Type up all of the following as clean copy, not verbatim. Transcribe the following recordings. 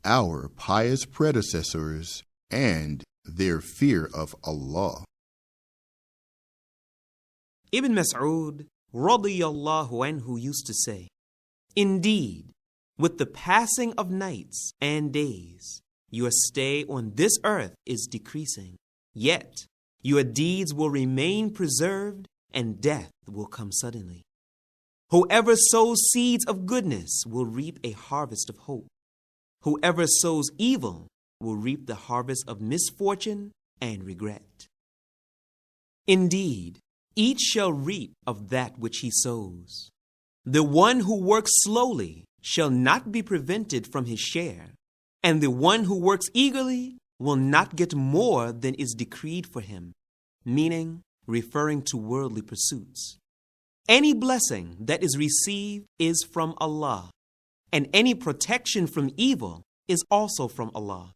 our pious predecessors and their fear of Allah. Ibn Mas'ud radiyallahu anhu used to say, "Indeed, with the passing of nights and days, your stay on this earth is decreasing, yet your deeds will remain preserved and death will come suddenly. Whoever sows seeds of goodness will reap a harvest of hope. Whoever sows evil will reap the harvest of misfortune and regret. Indeed, each shall reap of that which he sows. The one who works slowly shall not be prevented from his share, and the one who works eagerly will not get more than is decreed for him," meaning referring to worldly pursuits. Any blessing that is received is from Allah, and any protection from evil is also from Allah.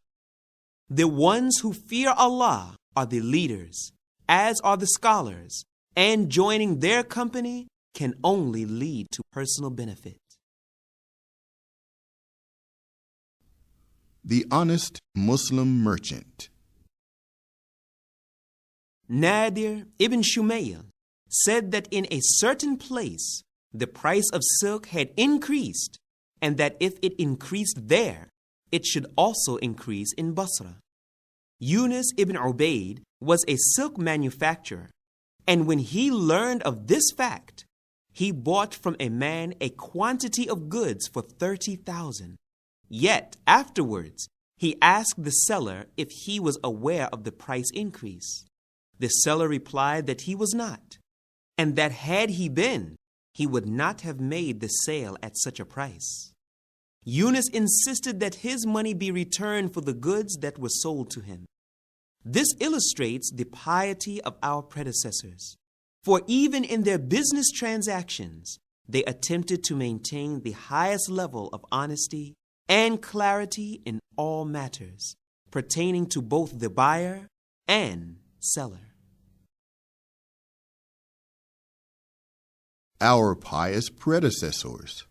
The ones who fear Allah are the leaders, as are the scholars, and joining their company can only lead to personal benefit. The honest Muslim merchant. Nadir ibn Shumayl said that in a certain place the price of silk had increased, and that if it increased there, it should also increase in Basra. Yunus ibn Ubayd was a silk manufacturer, and when he learned of this fact, he bought from a man a quantity of goods for 30,000. Yet afterwards, he asked the seller if he was aware of the price increase. The seller replied that he was not, and that had he been, he would not have made the sale at such a price. Yunus insisted that his money be returned for the goods that were sold to him. This illustrates the piety of our predecessors, for even in their business transactions, they attempted to maintain the highest level of honesty and clarity in all matters pertaining to both the buyer and seller. Our pious predecessors.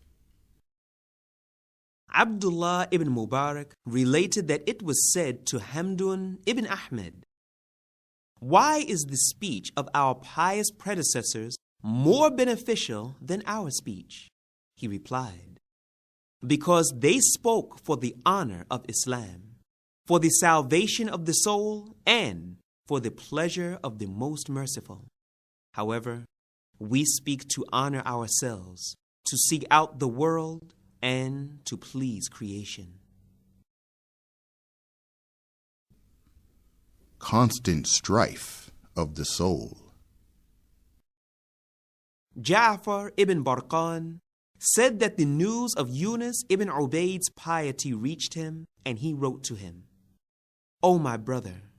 Abdullah ibn Mubarak related that it was said to Hamdun ibn Ahmed, "Why is the speech of our pious predecessors more beneficial than our speech?" He replied, "Because they spoke for the honor of Islam, for the salvation of the soul, and for the pleasure of the Most Merciful. However, we speak to honor ourselves, to seek out the world, and to please creation." Constant strife of the soul. Ja'far ibn Barqan said that the news of Yunus ibn Ubayd's piety reached him, and he wrote to him, "O my brother,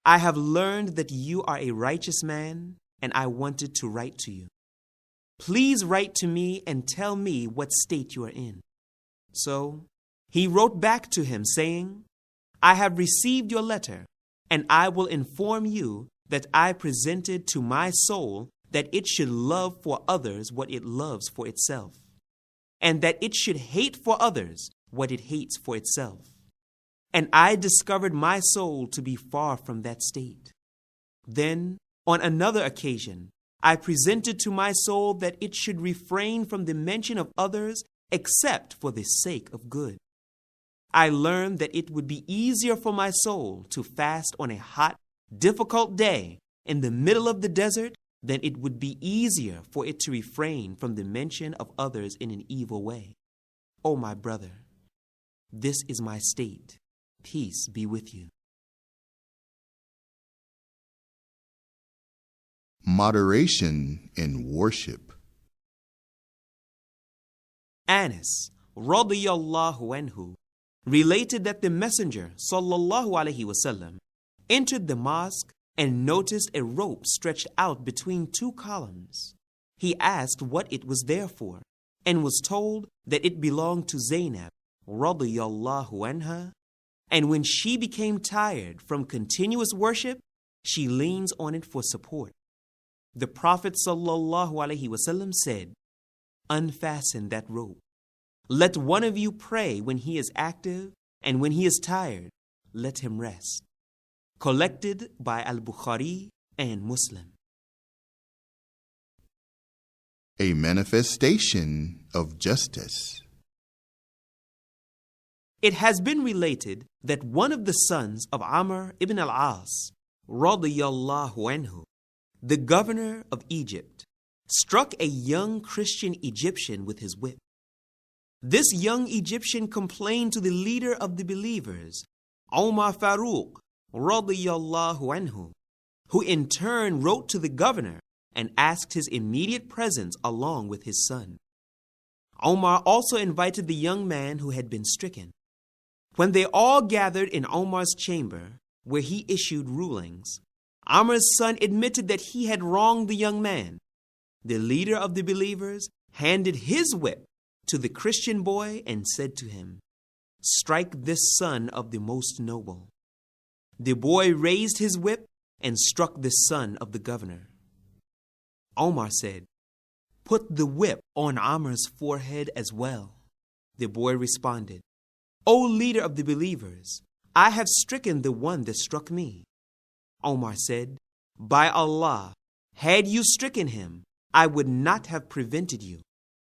I have learned that you are a righteous man, and I wanted to write to you. Please write to me and tell me what state you are in." So he wrote back to him saying, "I have received your letter, and I will inform you that I presented to my soul that it should love for others what it loves for itself, and that it should hate for others what it hates for itself. And I discovered my soul to be far from that state. Then, on another occasion, I presented to my soul that it should refrain from the mention of others except for the sake of good. I learned that it would be easier for my soul to fast on a hot, difficult day in the middle of the desert than it would be easier for it to refrain from the mention of others in an evil way. O my brother, this is my state. Peace be with you." Moderation in worship. Anas radiyallahu anhu related that the Messenger sallallahu alaihi wasallam entered the mosque and noticed a rope stretched out between two columns. He asked what it was there for, and was told that it belonged to Zainab radiyallahu anha, and when she became tired from continuous worship, she leans on it for support. The Prophet sallallahu alaihi wasallam said, "Unfasten that rope. Let one of you pray when he is active, and when he is tired, let him rest. Collected by Al-Bukhari and Muslim. A manifestation of justice. It has been related that one of the sons of Amr ibn al-As, radiyallahu anhu, the governor of Egypt, struck a young Christian Egyptian with his whip. This young Egyptian complained to the leader of the believers, Umar Faruq, radiyallahu anhu, who in turn wrote to the governor and asked his immediate presence along with his son. Omar also invited the young man who had been stricken. When they all gathered in Omar's chamber, where he issued rulings, Amr's son admitted that he had wronged the young man. The leader of the believers handed his whip to the Christian boy and said to him, "Strike this son of the most noble." The boy raised his whip and struck the son of the governor. Omar said, "Put the whip on Amr's forehead as well." The boy responded, "O leader of the believers, I have stricken the one that struck me." Omar said, "By Allah, had you stricken him, I would not have prevented you,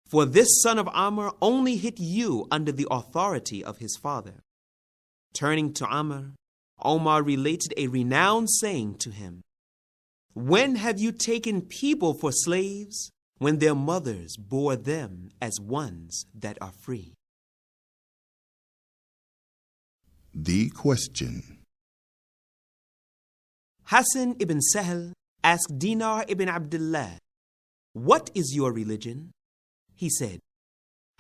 for this son of Amr only hit you under the authority of his father." Turning to Amr, Omar related a renowned saying to him, "When have you taken people for slaves, when their mothers bore them as ones that are free?" The question. Hassan ibn Sahl asked Dinar ibn Abdullah, "What is your religion?" He said,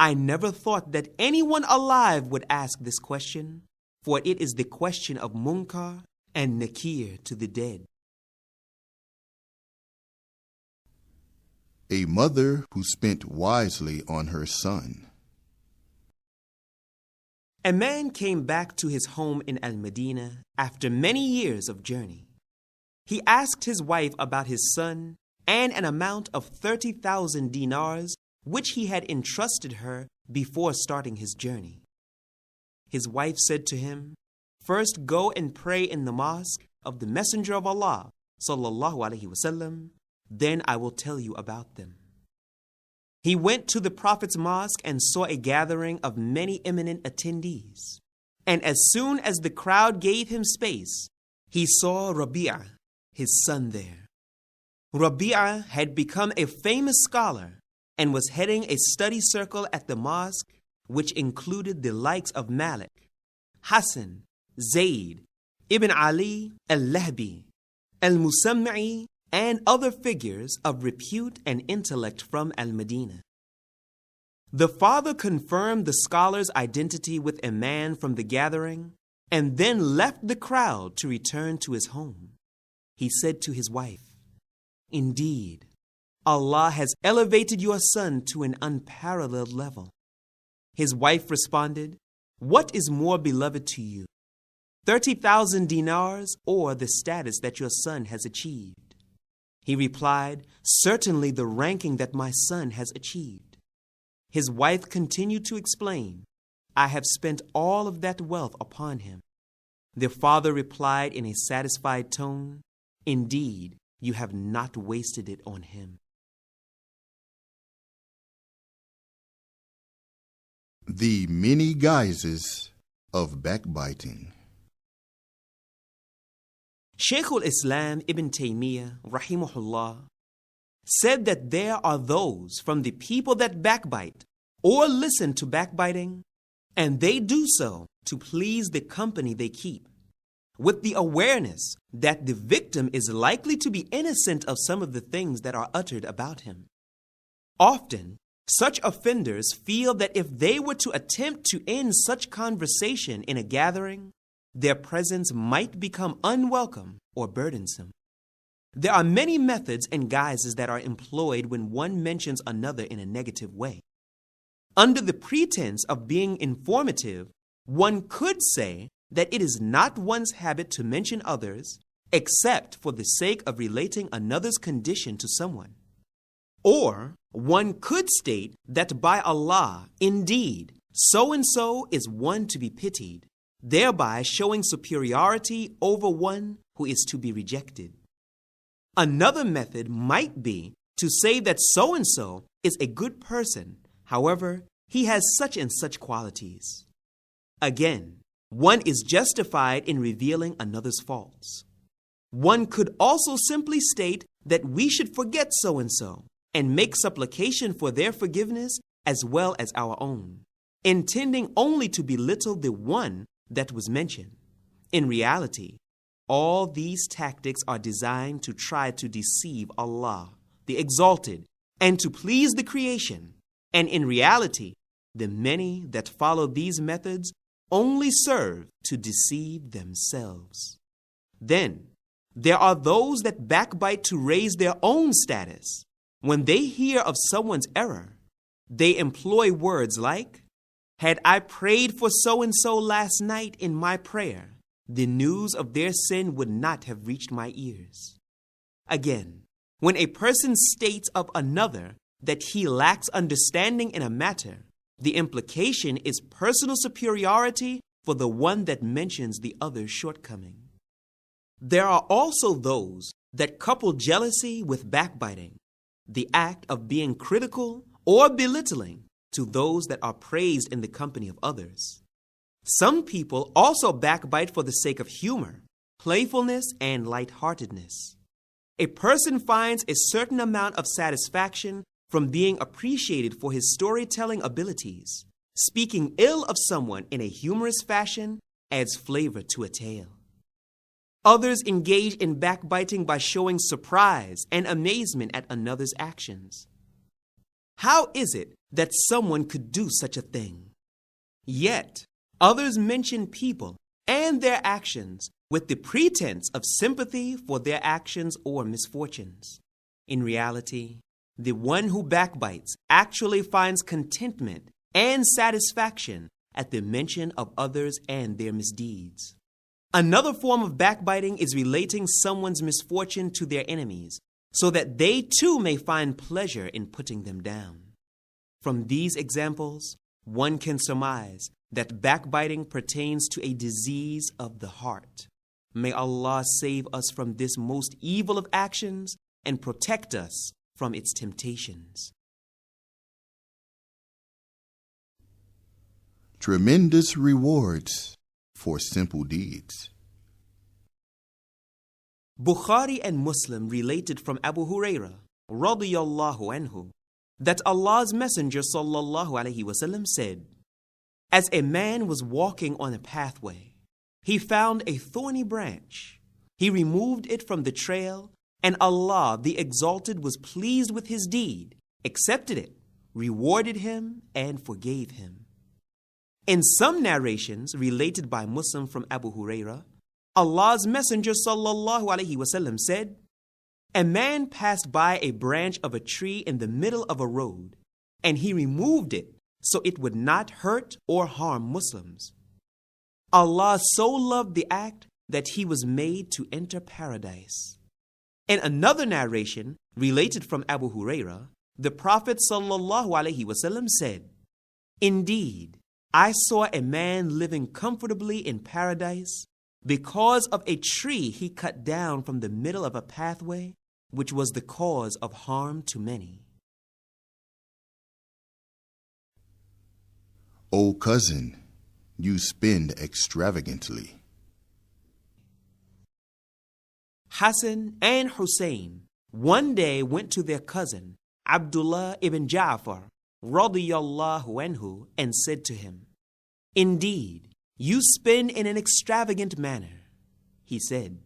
"I never thought that anyone alive would ask this question, for it is the question of Munkar and Nakir to the dead." A mother who spent wisely on her son. A man came back to his home in Al-Medina after many years of journey. He asked his wife about his son and an amount of 30,000 dinars which he had entrusted her before starting his journey. His wife said to him, "First go and pray in the mosque of the Messenger of Allah, sallallahu alaihi wasallam, then I will tell you about them." He went to the Prophet's mosque and saw a gathering of many eminent attendees. And as soon as the crowd gave him space, he saw Rabi'ah, his son, there. Rabi'ah had become a famous scholar and was heading a study circle at the mosque, which included the likes of Malik, Hassan, Zayd, Ibn Ali al-Lahbi, al-Musamma'i, and other figures of repute and intellect from Al-Medina. The father confirmed the scholar's identity with a man from the gathering and then left the crowd to return to his home. He said to his wife, "Indeed, Allah has elevated your son to an unparalleled level." His wife responded, "What is more beloved to you, 30,000 dinars or the status that your son has achieved?" He replied, "Certainly the ranking that my son has achieved." His wife continued to explain, "I have spent all of that wealth upon him." The father replied in a satisfied tone, "Indeed, you have not wasted it on him." The many guises of backbiting. Shaykh al-Islam Ibn Taymiyyah, rahimahullah, said that there are those from the people that backbite or listen to backbiting, and they do so to please the company they keep, with the awareness that the victim is likely to be innocent of some of the things that are uttered about him. Often, such offenders feel that if they were to attempt to end such conversation in a gathering, their presence might become unwelcome or burdensome. There are many methods and guises that are employed when one mentions another in a negative way. Under the pretense of being informative, one could say that it is not one's habit to mention others except for the sake of relating another's condition to someone. Or one could state that by Allah, indeed, so-and-so is one to be pitied, thereby showing superiority over one who is to be rejected. Another method might be to say that so-and-so is a good person, however, he has such and such qualities. Again, one is justified in revealing another's faults. One could also simply state that we should forget so-and-so and make supplication for their forgiveness as well as our own, intending only to belittle the one that was mentioned. In reality, all these tactics are designed to try to deceive Allah, the Exalted, and to please the creation. And in reality, the many that follow these methods only serve to deceive themselves. Then, there are those that backbite to raise their own status. When they hear of someone's error, they employ words like, "Had I prayed for so-and-so last night in my prayer, the news of their sin would not have reached my ears." Again, when a person states of another that he lacks understanding in a matter, the implication is personal superiority for the one that mentions the other's shortcoming. There are also those that couple jealousy with backbiting, the act of being critical or belittling to those that are praised in the company of others. Some people also backbite for the sake of humor, playfulness, and lightheartedness. A person finds a certain amount of satisfaction from being appreciated for his storytelling abilities. Speaking ill of someone in a humorous fashion adds flavor to a tale. Others engage in backbiting by showing surprise and amazement at another's actions. How is it that someone could do such a thing? Yet, others mention people and their actions with the pretense of sympathy for their actions or misfortunes. In reality, the one who backbites actually finds contentment and satisfaction at the mention of others and their misdeeds. Another form of backbiting is relating someone's misfortune to their enemies, so that they too may find pleasure in putting them down. From these examples, one can surmise that backbiting pertains to a disease of the heart. May Allah save us from this most evil of actions and protect us from its temptations. Tremendous rewards for simple deeds. Bukhari and Muslim related from Abu Hurairah radiyallahu anhu that Allah's Messenger sallallahu alaihi wasallam said, "As a man was walking on a pathway, he found a thorny branch. He removed it from the trail, and Allah the Exalted was pleased with his deed, accepted it, rewarded him, and forgave him." In some narrations related by Muslim from Abu Hurairah, Allah's Messenger sallallahu alaihi wasallam said, "A man passed by a branch of a tree in the middle of a road, and he removed it so it would not hurt or harm Muslims. Allah so loved the act that he was made to enter paradise." In another narration related from Abu Hurairah, the Prophet sallallahu alaihi wasallam said, "Indeed, I saw a man living comfortably in paradise because of a tree he cut down from the middle of a pathway, which was the cause of harm to many." O cousin, you spend extravagantly. Hassan and Hussein one day went to their cousin, Abdullah ibn Ja'far, radiyallahu anhu, and said to him, "Indeed, you spend in an extravagant manner." He said,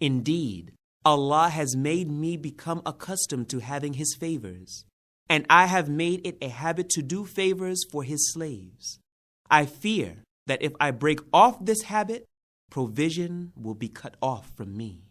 "Indeed, Allah has made me become accustomed to having His favors, and I have made it a habit to do favors for His slaves. I fear that if I break off this habit, provision will be cut off from me."